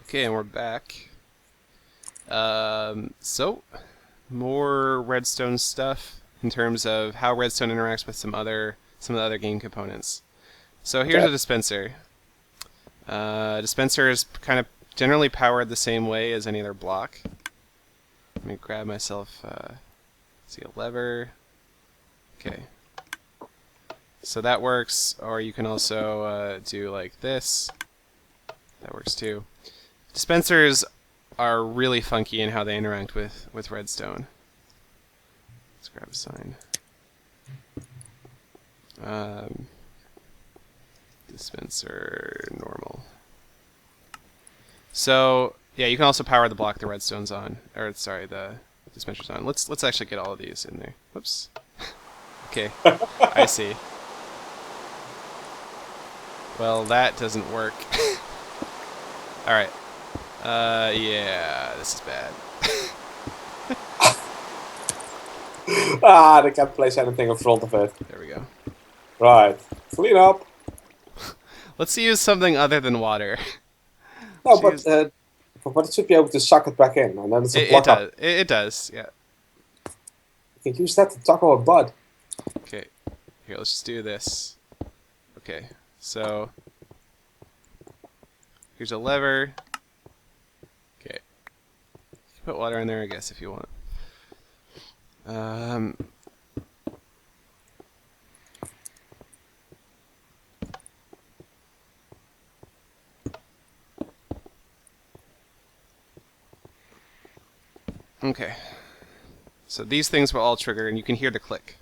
Okay, and we're back. So more Redstone stuff in terms of how Redstone interacts with some of the other game components. So here's a dispenser. Dispenser is kind of generally powered the same way as any other block. Let me grab myself see a lever. Okay. So that works, or you can also do like this. That works too. Dispensers are really funky in how they interact with Redstone. Let's grab a sign. Dispenser normal. So yeah, you can also power the block the Redstone's on, or sorry, the dispenser's on. Let's actually get all of these in there. Whoops. Okay, I see. Well, that doesn't work. All right. Yeah, this is bad. They can't place anything in front of it. There we go. Right. Clean up. Let's use something other than water. No, but it should be able to suck it back in, and then it's a block up. It does, yeah. You can use that to tackle a bud. Okay. Here, let's just do this. Okay, so here's a lever. Okay. Put water in there, I guess, if you want. Okay. So these things will all trigger, and you can hear the click.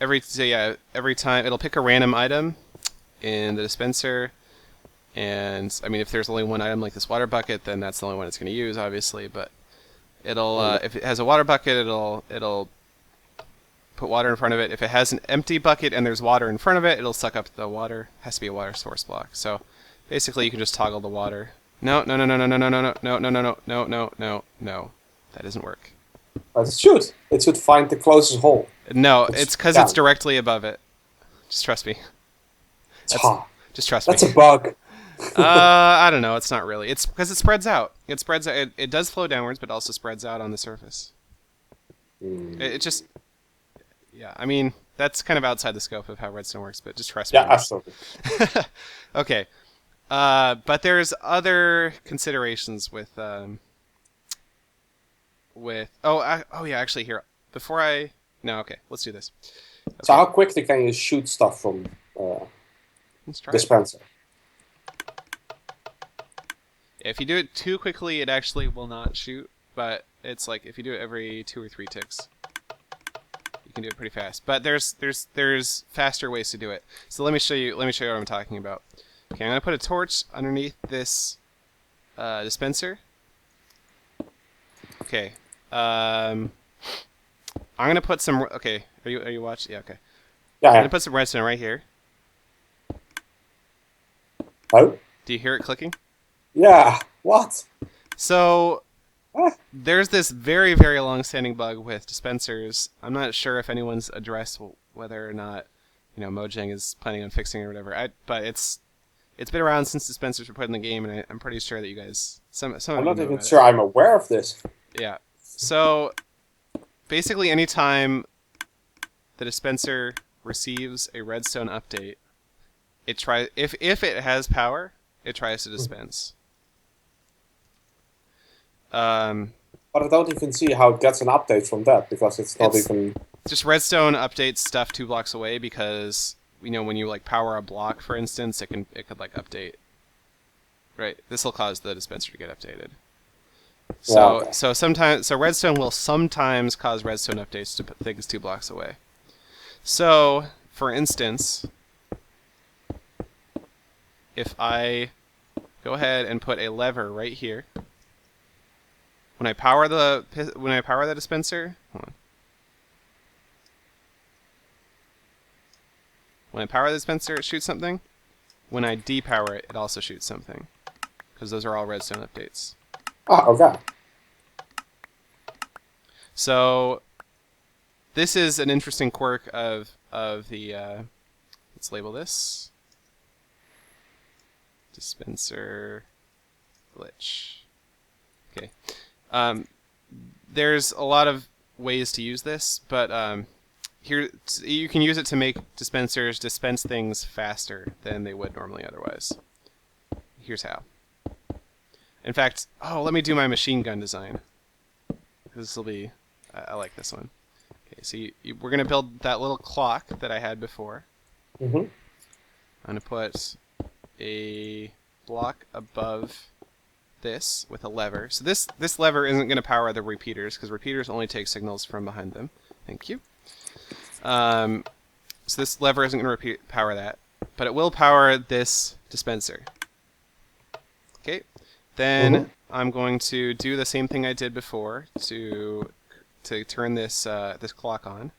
Every time it'll pick a random item in the dispenser, and I mean if there's only one item like this water bucket, then that's the only one it's going to use, obviously. But it'll if it has a water bucket, it'll put water in front of it. If it has an empty bucket and there's water in front of it, it'll suck up the water. It has to be a water source block. So basically, you can just toggle the water. No. That doesn't work. But it should. It should find the closest hole. No, it's because it's directly above it. Just trust me. Just trust me. That's a bug. I don't know. It's not really. It's because it spreads out. It spreads out. It does flow downwards, but also spreads out on the surface. It just... Yeah, I mean, that's kind of outside the scope of how Redstone works, but just trust me. Yeah, absolutely. Okay. But there's other considerations with yeah, actually here okay, let's do this. Okay. So how quickly can you shoot stuff from dispenser? If you do it too quickly, it actually will not shoot, but it's like if you do it every 2 or 3 ticks, you can do it pretty fast. But there's faster ways to do it. So let me show you what I'm talking about. Okay, I'm gonna put a torch underneath this dispenser. Okay. I'm gonna put some. Okay, are you watching? Yeah. Okay. Yeah. I'm gonna put some redstone right here. Oh. Do you hear it clicking? Yeah. What? So there's this very, very long-standing bug with dispensers. I'm not sure if anyone's addressed whether or not Mojang is planning on fixing it or whatever. But it's been around since dispensers were put in the game, and I'm pretty sure that you guys some I'm not even sure I'm aware of this. Yeah. So basically, anytime the dispenser receives a redstone update, it tries if it has power, it tries to dispense. But I don't even see how it gets an update from that because it's not even. Just redstone updates stuff 2 blocks away because when you like power a block, for instance, it could like update. Right. This will cause the dispenser to get updated. So so redstone will sometimes cause redstone updates to put things 2 blocks away. So, for instance, if I go ahead and put a lever right here, when I power the dispenser, hold on. When I power the dispenser, it shoots something. When I depower it, it also shoots something, because those are all redstone updates. Ah, okay. So this is an interesting quirk of the let's label this Dispenser Glitch. Okay. There's a lot of ways to use this, but here you can use it to make dispensers dispense things faster than they would normally otherwise. Here's how. In fact, let me do my machine gun design. This will be, I like this one. Okay, so we're going to build that little clock that I had before. Mm-hmm. I'm going to put a block above this with a lever. So this lever isn't going to power the repeaters, because repeaters only take signals from behind them. Thank you. So this lever isn't going to power that, but it will power this dispenser. Okay. Then I'm going to do the same thing I did before to turn this this clock on.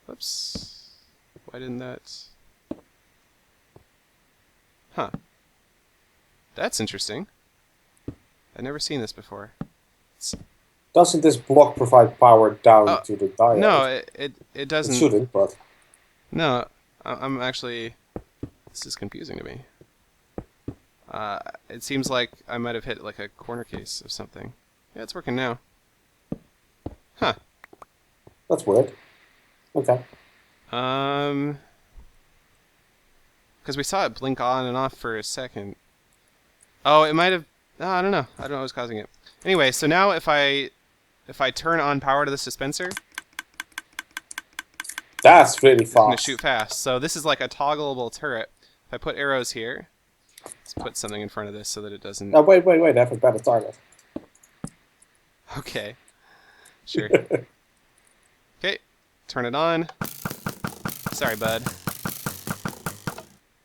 Whoops. Why didn't that? Huh. That's interesting. I've never seen this before. Doesn't this block provide power down to the diode? No, it doesn't. It shouldn't, but... No, I'm actually... This is confusing to me. It seems like I might have hit like a corner case of something. Yeah, it's working now. Huh. That's weird. Okay. Because we saw it blink on and off for a second. Oh, it might have... Oh, I don't know. I don't know what was causing it. Anyway, so now if I turn on power to this dispenser, that's really fast. It's going to shoot fast. So this is like a toggleable turret. If I put arrows here, let's put something in front of this so that it doesn't... Oh, wait. I have a better target. Okay. Sure. Okay. Turn it on. Sorry, bud.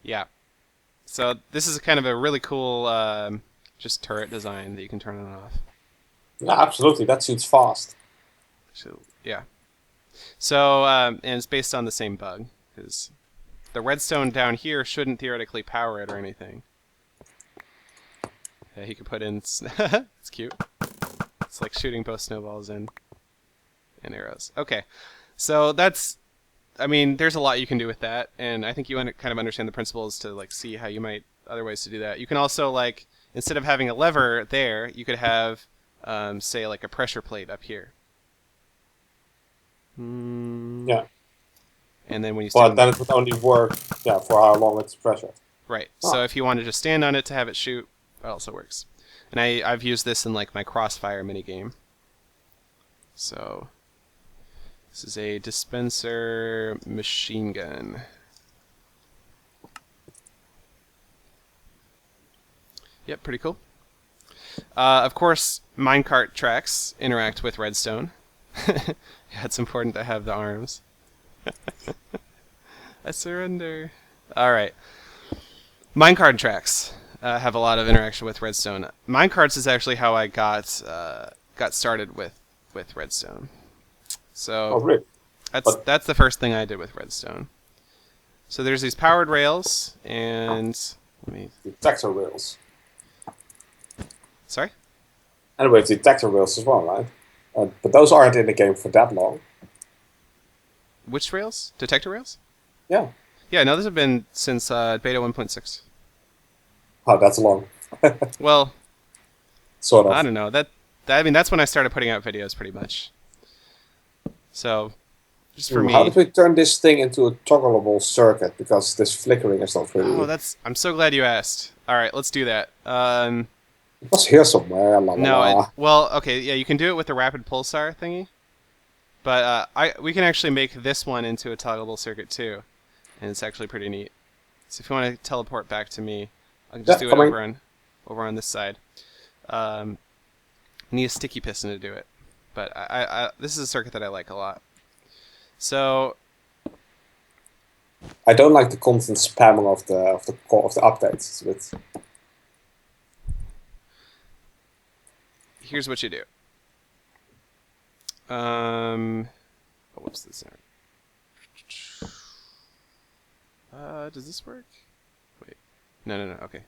Yeah. So this is kind of a really cool just turret design that you can turn on and off. Yeah, absolutely. That shoots fast. So, yeah. So, and it's based on the same bug, because the redstone down here shouldn't theoretically power it or anything. Yeah, he could put in... It's cute. It's like shooting both snowballs and arrows. Okay. So that's... I mean, there's a lot you can do with that, and I think you kind of understand the principles to like see how you might other ways to do that. You can also, like, instead of having a lever there, you could have, say, like a pressure plate up here. Yeah. And then when you stand then it would only work, for how long it's pressured. Right. So if you wanted to stand on it to have it shoot, it also works. And I've used this in like my Crossfire minigame. So this is a dispenser machine gun. Yep, pretty cool. Of course, minecart tracks interact with redstone. Yeah, it's important to have the arms. I surrender. All right. Minecart tracks have a lot of interaction with redstone. Minecarts is actually how I got started with redstone. So really? That's the first thing I did with redstone. So there's these powered rails and Detector Rails. Sorry? Anyway, Detector Rails as well, right? But those aren't in the game for that long. Which rails? Detector Rails? Yeah. Yeah, no, those have been since beta 1.6. Oh, that's long. Well, sort of. I don't know. I mean, that's when I started putting out videos, pretty much. So, just for me. How did we turn this thing into a toggleable circuit? Because this flickering is not really... Oh, I'm so glad you asked. All right, let's do that. It was here somewhere. Well, okay, yeah, you can do it with the rapid pulsar thingy. But we can actually make this one into a toggleable circuit too, and it's actually pretty neat. So if you want to teleport back to me, I can just do it over on this side. Need a sticky piston to do it, but this is a circuit that I like a lot. So I don't like the constant spamming of the updates. It's a bit... Here's what you do. Whoops, this does this work? Wait. No, okay.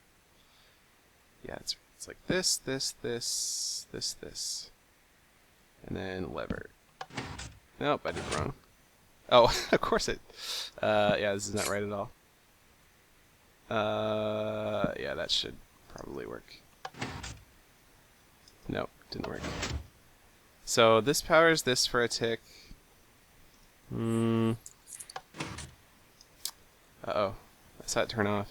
Yeah, it's like this. And then lever. Nope, I did it wrong. Oh, of course it. Yeah, this is not right at all. Yeah, that should probably work. Nope, didn't work. So this powers this for a tick. Uh-oh. I saw it turn off.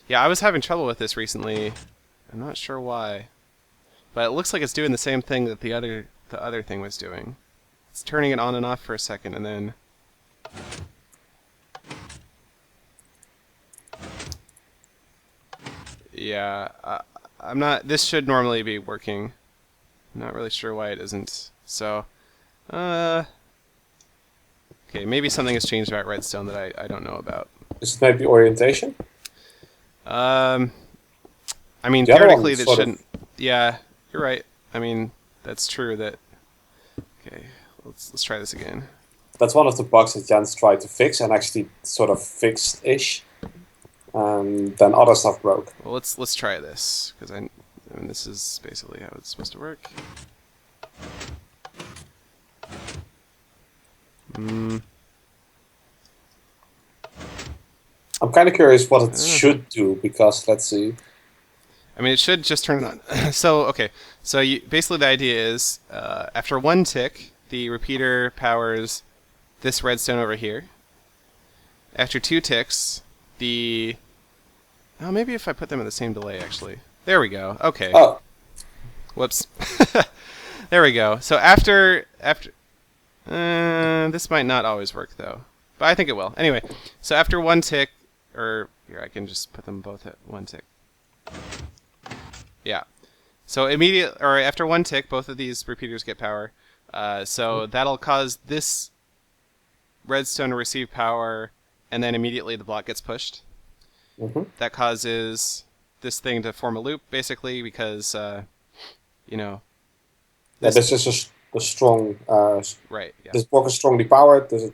Yeah, I was having trouble with this recently. I'm not sure why. But it looks like it's doing the same thing that the other thing was doing. It's turning it on and off for a second and then... Yeah, I'm not... This should normally be working. I'm not really sure why it isn't. So, okay, maybe something has changed about Redstone that I don't know about. Is it maybe orientation? I mean, The other one theoretically, that sort of- shouldn't... Yeah, you're right. I mean, that's true that... Okay, let's try this again. That's one of the bugs that Jens tried to fix and actually sort of fixed-ish. And then other stuff broke. Well, let's try this, because I mean, this is basically how it's supposed to work. I'm kind of curious what it should do, because let's see. I mean, it should just turn it on. So, okay. So, basically the idea is, after one tick, the repeater powers this redstone over here. After 2 ticks, the... Oh, maybe if I put them in the same delay, actually. There we go. Okay. Oh, Whoops. There we go. So after this might not always work though, but I think it will. Anyway, so after 1 tick, or here I can just put them both at 1 tick. Yeah. So after 1 tick, both of these repeaters get power. So that'll cause this redstone to receive power, and then immediately the block gets pushed. That causes this thing to form a loop, basically, because you know. this is a strong. Right. Yeah. This block is strongly powered. It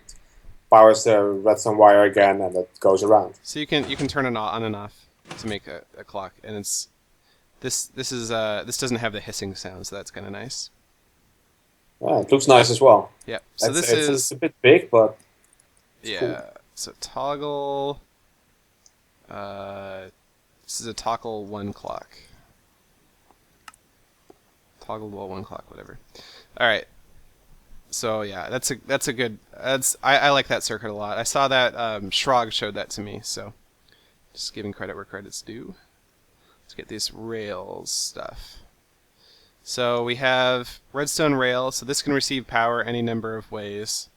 powers the redstone wire again, and it goes around. So you can turn it on and off to make a clock, and it's this doesn't have the hissing sound, so that's kind of nice. Yeah, it looks nice as well. Yeah. So it's a bit big, but yeah. Cool. So toggle. This is a toggle 1 clock. Toggle 1 clock, whatever. All right. So yeah, that's a good. I like that circuit a lot. I saw that Shrog showed that to me. So just giving credit where credit's due. Let's get this Rails stuff. So we have Redstone Rails. So this can receive power any number of ways.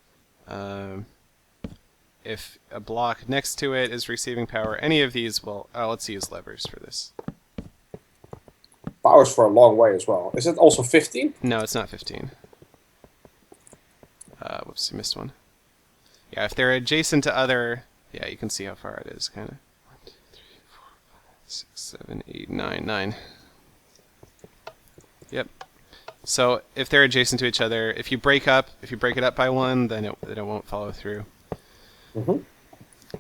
If a block next to it is receiving power, any of these will... Oh, let's use levers for this. powers for a long way as well. Is it also 15? No, it's not 15. Whoops, I missed one. Yeah, if they're adjacent to other... Yeah, you can see how far it is, kind of. 1, 2, 3, 4, 5, 6, 7, 8, 9, 9. Yep. So if they're adjacent to each other, if you break it up by 1, then it won't follow through.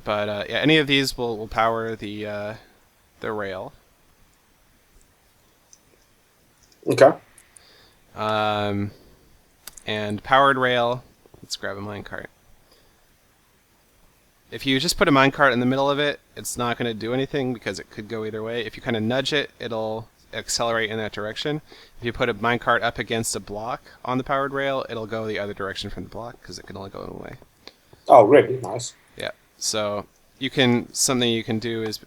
But yeah, any of these will power the rail. Okay. And powered rail. Let's grab a minecart. If you just put a minecart in the middle of it, it's not going to do anything because it could go either way. If you kind of nudge it, it'll accelerate in that direction. If you put a minecart up against a block on the powered rail, it'll go the other direction from the block because it can only go one way. Oh, really? Nice. Yeah. So something you can do is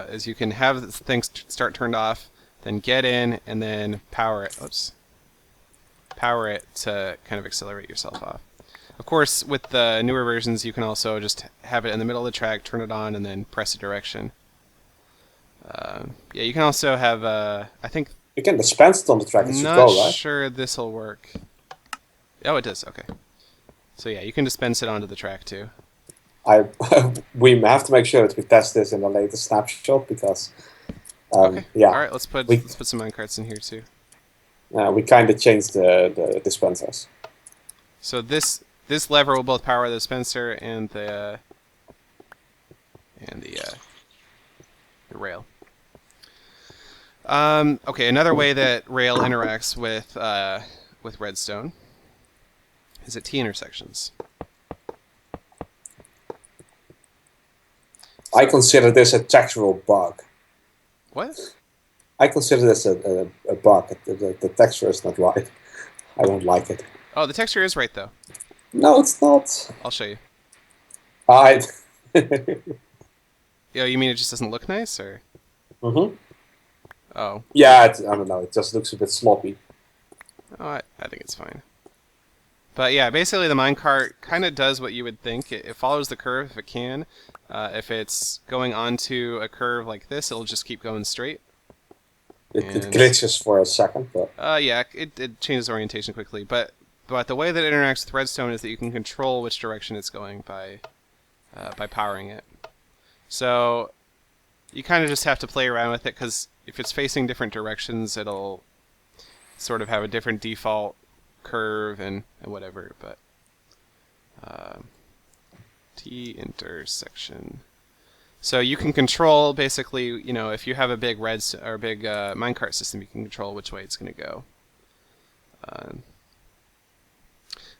is you can have things start turned off, then get in and then power it. Power it to kind of accelerate yourself off. Of course, with the newer versions, you can also just have it in the middle of the track, turn it on, and then press a direction. Yeah, you can also have, I think... You can dispense it on the track as you Not go, right? sure this will work. Oh, it does, okay. So yeah, you can dispense it onto the track too. We have to make sure that we test this in the latest snapshot because, Okay. yeah. All right, let's put some minecarts in here too. We kind of changed the dispensers. So this lever will both power the dispenser and the rail. Okay, another way that Rail interacts with Redstone is at T-intersections. I consider this a textural bug. What? I consider this a bug. The texture is not right. I don't like it. Oh, the texture is right, though. No, it's not. I'll show you. I. Yeah, you mean it just doesn't look nice, or? Mm-hmm. Oh. Yeah, I don't know. It just looks a bit sloppy. Oh, I think it's fine. But yeah, basically the minecart kind of does what you would think. It follows the curve if it can. If it's going onto a curve like this, it'll just keep going straight. It glitches for a second, but yeah, it changes orientation quickly. But the way that it interacts with redstone is that you can control which direction it's going by powering it. So you kind of just have to play around with it, because if it's facing different directions, it'll sort of have a different default curve and whatever. But T intersection. So you can control, basically, you know, if you have a big minecart system, you can control which way it's going to go.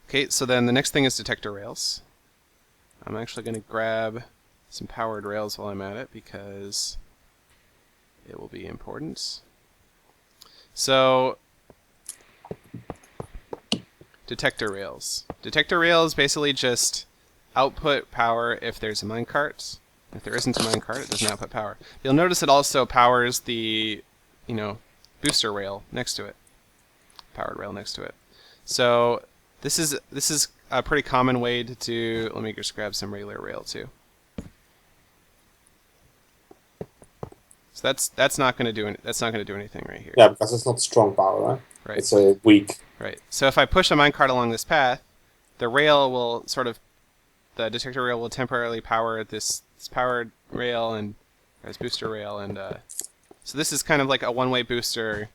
Okay, so then the next thing is Detector Rails. I'm actually going to grab some powered rails while I'm at it, because it will be important. So, Detector Rails. Detector Rails basically just output power if there's a minecart. If there isn't a minecart, it doesn't output power. You'll notice it also powers the, booster rail next to it, powered rail next to it. So this is a pretty common way to do. Let me just grab some regular rail too. So that's not going to do anything right here. yeah, because it's not strong power, right? Right. It's a weak. Right. So if I push a minecart along this path, the detector rail will temporarily power this powered rail and this booster rail, and so this is kind of like a one-way booster,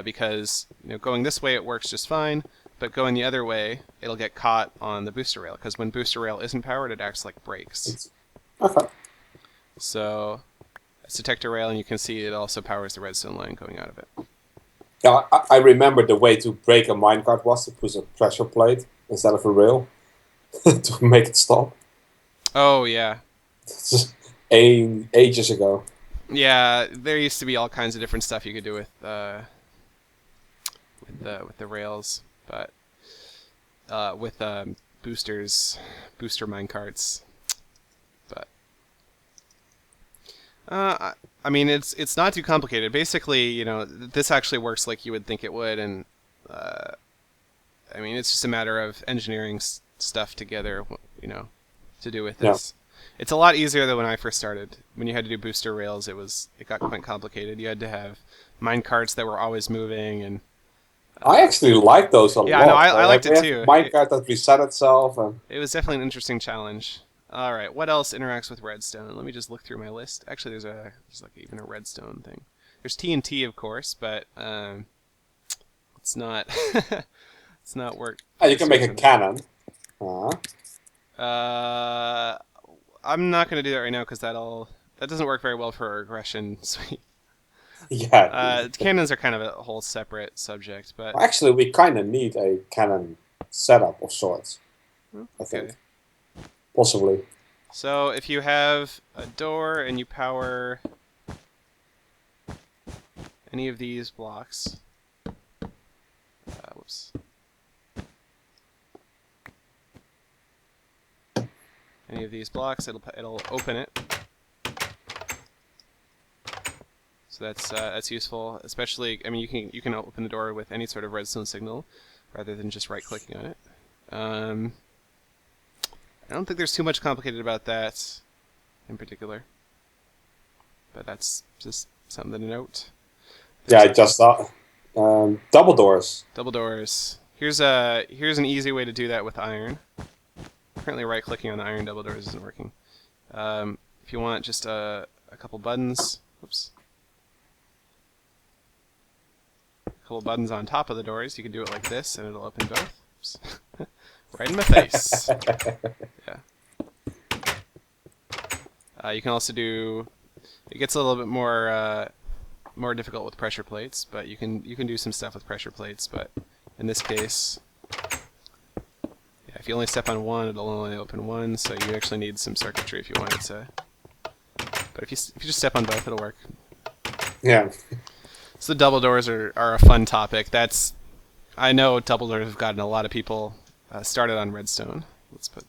because going this way it works just fine, but going the other way it'll get caught on the booster rail, because when booster rail isn't powered, it acts like brakes. Okay. So that's detector rail, and you can see it also powers the redstone line going out of it. Yeah, I remember the way to break a minecart was to put a pressure plate instead of a rail to make it stop. Oh yeah. Ages ago. Yeah, there used to be all kinds of different stuff you could do with the rails, but with booster minecarts. But I mean, it's not too complicated. Basically, this actually works like you would think it would, and I mean, it's just a matter of engineering stuff together, to do with this. Yeah. It's a lot easier than when I first started. When you had to do booster rails, it got quite complicated. You had to have minecarts that were always moving, and I actually like those a lot. Yeah, no, I liked it too. Minecart that reset itself. It was definitely an interesting challenge. All right, what else interacts with redstone? Let me just look through my list. Actually, there's like even a redstone thing. There's TNT, of course, but it's not it's not work. You can make a cannon. I'm not going to do that right now, because that doesn't work very well for a regression suite. Yeah. Cannons are kind of a whole separate subject, but actually, we kind of need a cannon setup of sorts. Okay. I think. Possibly. So if you have a door and you power any of these blocks, whoops. Any of these blocks, it'll open it. So that's useful, especially. I mean, you can open the door with any sort of redstone signal, rather than just right-clicking on it. I don't think there's too much complicated about that, in particular. But that's just something to note. Yeah, I just thought double doors. Double doors. Here's an easy way to do that with iron. Currently, right-clicking on the iron double doors isn't working. If you want just a couple buttons, whoops. A couple buttons on top of the doors, you can do it like this, and it'll open both. Oops. Right in my face. Yeah. You can also do. It gets a little bit more more difficult with pressure plates, but you can do some stuff with pressure plates. But in this case, yeah, if you only step on one, it'll only open one. So you actually need some circuitry if you want it to. But if you just step on both, it'll work. Yeah. So double doors are a fun topic. I know double doors have gotten a lot of people started on Redstone. Let's put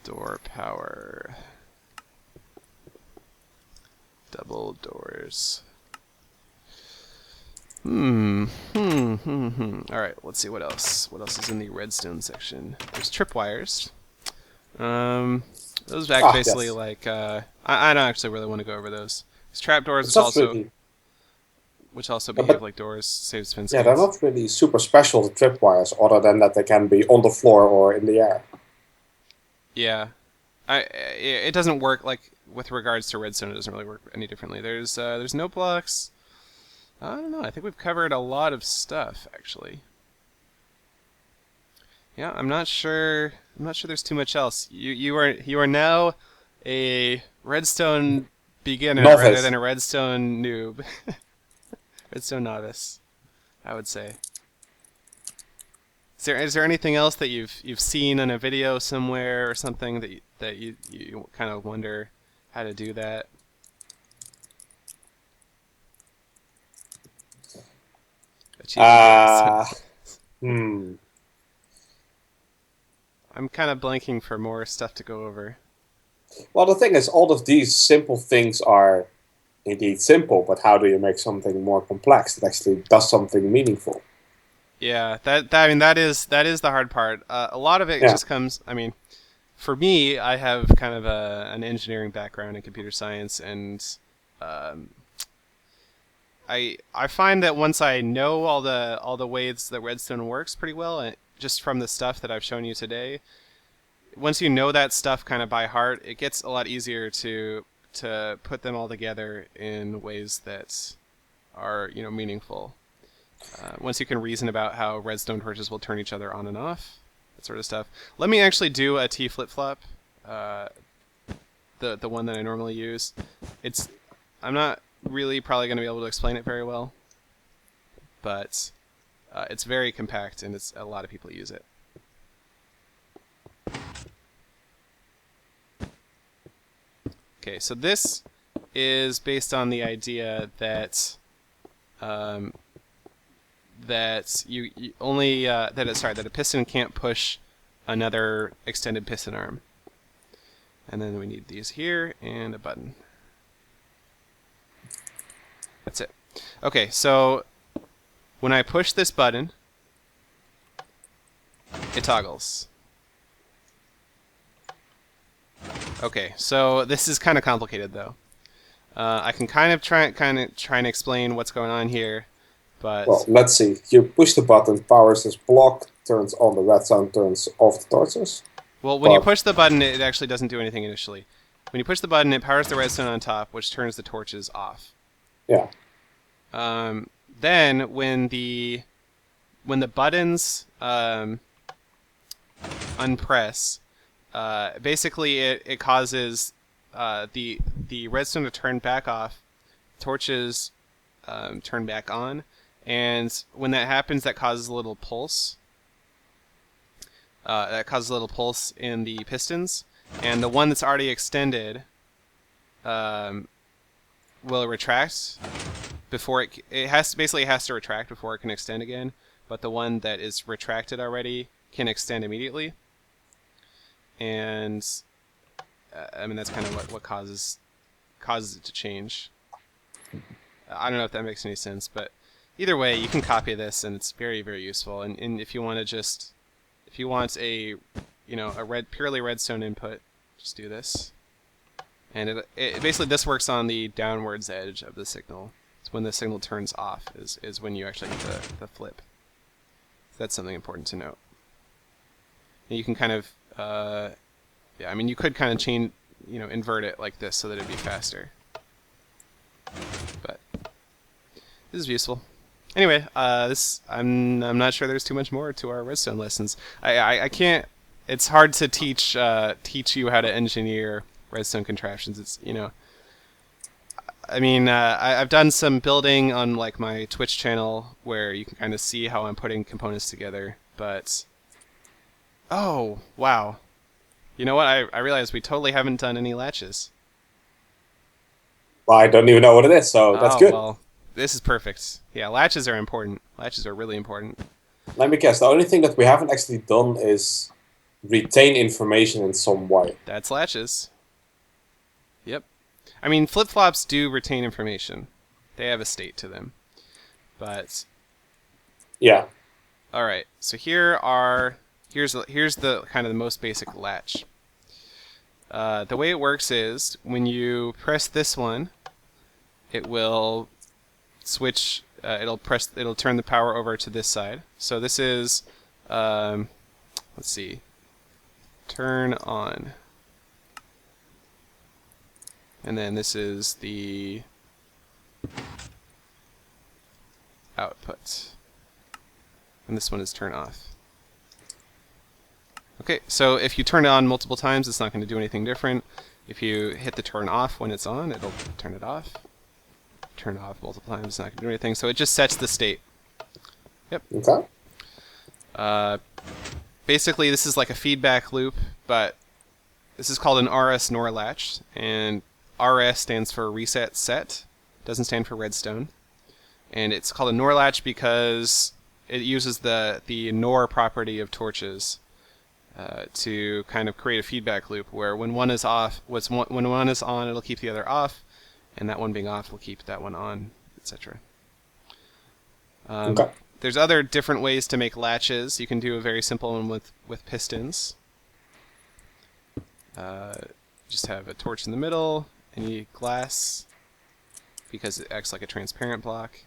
door power. Double doors. Alright, let's see what else. What else is in the redstone section? There's tripwires. Those act basically yes. like I don't actually really want to go over those. There's trapdoors It's not which also but behave like doors, saves fence yeah, they're gates. not really super special, the tripwires, other than that they can be on the floor or in the air. Yeah. It doesn't work like with regards to redstone. It doesn't really work any differently. There's no blocks. I don't know. I think we've covered a lot of stuff actually. Yeah, I'm not sure. I'm not sure there's too much else. You are now a redstone beginner rather Novice. than a redstone noob. Redstone novice, I would say. Is there anything else that you've seen in a video somewhere or something that you kind of wonder how to do that? Achieving redstone. Hmm. I'm kind of blanking for more stuff to go over. Well, the thing is, all of these simple things are indeed simple, but how do you make something more complex that actually does something meaningful? Yeah, I mean that is the hard part. A lot of it Yeah. just comes. I mean, for me, I have kind of an engineering background in computer science, and um, I find that once I know all the ways that redstone works pretty well, and just from the stuff that I've shown you today, once you know that stuff kind of by heart, it gets a lot easier to put them all together in ways that are meaningful. Once you can reason about how redstone torches will turn each other on and off, that sort of stuff. Let me actually do a T flip flop, the one that I normally use. I'm not really probably going to be able to explain it very well, but it's very compact and a lot of people use it. Okay, so this is based on the idea that that you only that a piston can't push another extended piston arm. And then we need these here and a button. That's it. Okay, so when I push this button, it toggles. Okay, so this is kind of complicated though. I can kind of try and explain what's going on here, but Well, let's see. You push the button, powers this block, turns on the redstone, turns off the torches. well, when you push the button, it actually doesn't do anything initially. When you push the button, it powers the redstone on top, which turns the torches off. Yeah. Then when the buttons unpress, basically it causes the redstone to turn back off, torches turn back on, and when that happens, that causes a little pulse. That causes a little pulse in the pistons, and the one that's already extended will retract before it has to retract before it can extend again. But the one that is retracted already can extend immediately, and I mean that's kind of what causes it to change. I don't know if that makes any sense, but either way, you can copy this, and it's very, very useful. And if you want a purely redstone input, just do this. And it basically this works on the downwards edge of the signal. It's when the signal turns off is when you actually hit the flip. So that's something important to note. And you can kind of I mean you could kind of invert it like this so that it'd be faster. But this is useful. Anyway, I'm not sure there's too much more to our redstone lessons. I can't. It's hard to teach you how to engineer redstone contraptions. It's I mean, I've done some building on like my Twitch channel where you can kind of see how I'm putting components together. But oh wow, you know what? I realized we totally haven't done any latches. Well, I don't even know what it is, so that's Oh good. well, this is perfect. Yeah, latches are important. Latches are really important. Let me guess. The only thing that we haven't actually done is retain information in some way. That's latches. Yep. I mean, flip-flops do retain information. They have a state to them. But Yeah. all right. So here's the kind of the most basic latch. The way it works is when you press this one, it will switch. It'll turn the power over to this side. So this is, let's see, turn on, and then this is the output, and this one is turn off. Okay, so if you turn it on multiple times, it's not going to do anything different. If you hit the turn off when it's on, it'll turn it off. Turn it off multiple times, it's not going to do anything. So it just sets the state. Yep. Okay. Basically, this is like a feedback loop, but this is called an RS NOR latch, and RS stands for reset set. Doesn't stand for redstone. And it's called a NOR latch because it uses the NOR property of torches. To kind of create a feedback loop where when one is off, when one is on, it'll keep the other off, and that one being off will keep that one on, etc. Okay. There's other different ways to make latches. You can do a very simple one with pistons. Just have a torch in the middle, any glass, because it acts like a transparent block.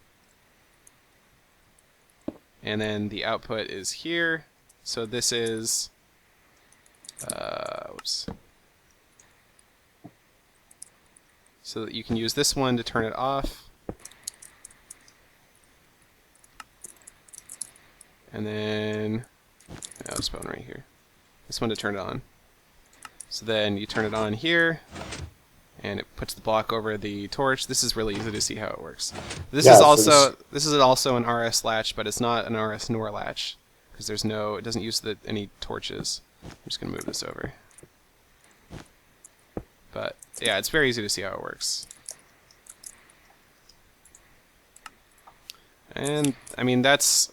And then the output is here. So this is whoops. So that you can use this one to turn it off. And then this button right here. This one to turn it on. So then you turn it on here, and it puts the block over the torch. This is really easy to see how it works. This is also an RS latch, but it's not an RS NOR latch because it doesn't use any torches. I'm just going to move this over. But yeah, it's very easy to see how it works. And I mean that's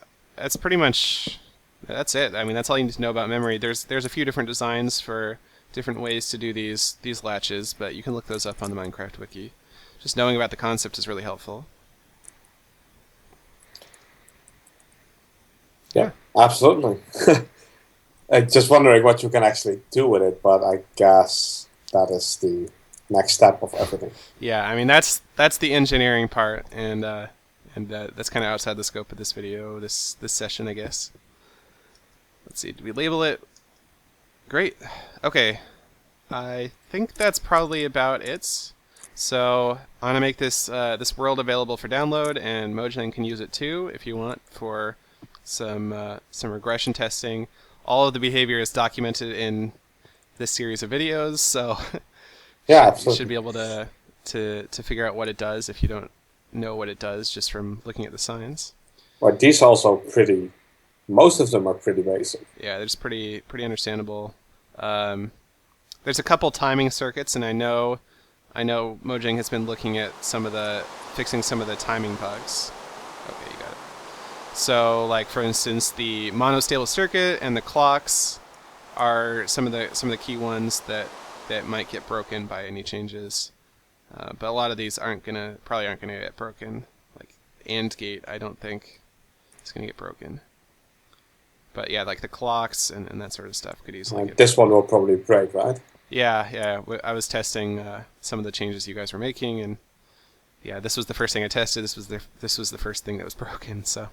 pretty much it. I mean that's all you need to know about memory. There's a few different designs for different ways to do these latches, but you can look those up on the Minecraft wiki. Just knowing about the concept is really helpful. Yeah, absolutely. I'm just wondering what you can actually do with it, but I guess that is the next step of everything. Yeah, I mean that's the engineering part, and that's kind of outside the scope of this video, this session, I guess. Let's see, did we label it? Great. Okay, I think that's probably about it. So I'm gonna make this world available for download, and Mojang can use it too if you want for some regression testing. All of the behavior is documented in this series of videos, so Yeah, you should be able to figure out what it does if you don't know what it does just from looking at the signs. Well, these are also most of them are pretty basic. Yeah, they're just pretty understandable. There's a couple timing circuits, and I know Mojang has been looking at fixing some of the timing bugs. Okay, you got it. So, like for instance, the monostable circuit and the clocks are some of the key ones that might get broken by any changes. But a lot of these probably aren't gonna get broken. Like AND gate, I don't think it's gonna get broken. But yeah, like the clocks and that sort of stuff could easily get this broken. one will probably break, right? Yeah. I was testing some of the changes you guys were making, and yeah, this was the first thing I tested. This was the first thing that was broken. So,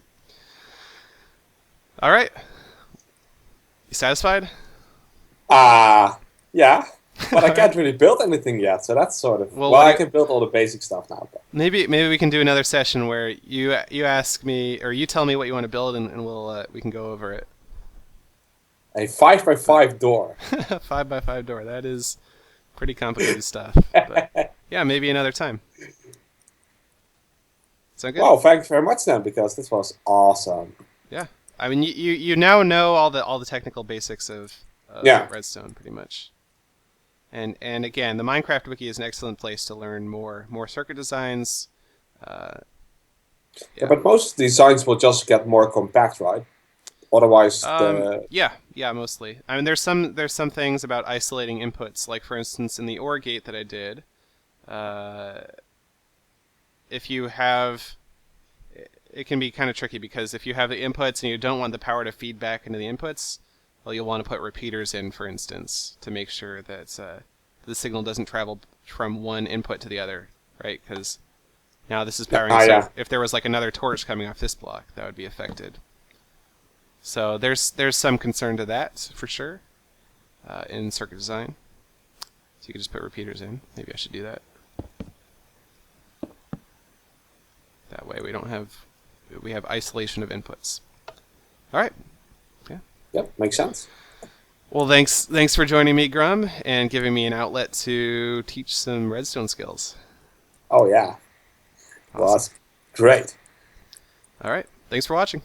all right, you satisfied? Yeah. But I can't really build anything yet, so that's sort of... Well, I can build all the basic stuff now. But. Maybe we can do another session where you ask me, or you tell me what you want to build, and we can go over it. A 5x5 door. 5x5 door. That is pretty complicated stuff. But yeah, maybe another time. Sound good? Well, thanks very much then, because this was awesome. Yeah. I mean, you now know all the technical basics of Yeah. Redstone pretty much. And again, the Minecraft wiki is an excellent place to learn more circuit designs. Uh, Yeah, yeah. but most designs will just get more compact, right? Otherwise, the Yeah, mostly. I mean, there's some things about isolating inputs, like for instance in the OR gate that I did. Uh, if you have, it can be kind of tricky because if you have the inputs and you don't want the power to feed back into the inputs, well, you'll want to put repeaters in, for instance, to make sure that the signal doesn't travel from one input to the other, right? Because now this is powering. So yeah. if there was like another torch coming off this block, that would be affected. So there's some concern to that for sure in circuit design. So you could just put repeaters in. Maybe I should do that. That way we have isolation of inputs. All right. Yeah. Yep, makes sense. Well, thanks for joining me, Grum, and giving me an outlet to teach some redstone skills. Oh yeah, Awesome. was great. All right. Thanks for watching.